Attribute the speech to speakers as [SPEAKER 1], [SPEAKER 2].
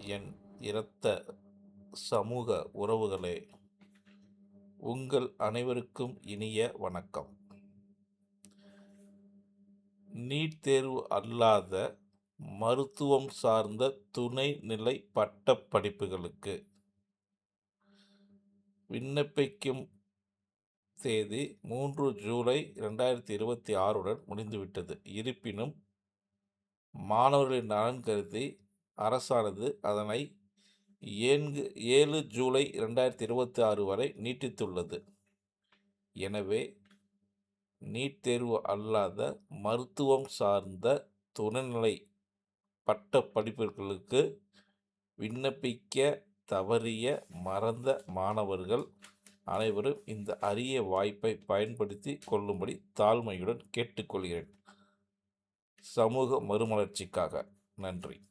[SPEAKER 1] என் இரத்த சமூக உறவுகளே, உங்கள் அனைவருக்கும் இனிய வணக்கம். நீட் தேர்வு அல்லாத மருத்துவம் சார்ந்த துணைநிலை பட்டப் படிப்புகளுக்கு விண்ணப்பிக்கும் தேதி 3 ஜூலை 2026 முடிந்துவிட்டது. இருப்பினும் மாணவர்களின் நலன் கருதி அரசானது அதனை 7 ஜூலை 2026 வரை நீட்டித்துள்ளது. எனவே நீட் தேர்வு அல்லாத மருத்துவம் சார்ந்த துணைநிலை பட்ட படிப்புகளுக்கு விண்ணப்பிக்க தவறிய மறந்த மாணவர்கள் அனைவரும் இந்த அரிய வாய்ப்பை பயன்படுத்தி கொள்ளும்படி தாழ்மையுடன் கேட்டுக்கொள்கிறேன். சமூக மறுமலர்ச்சிக்காக நன்றி.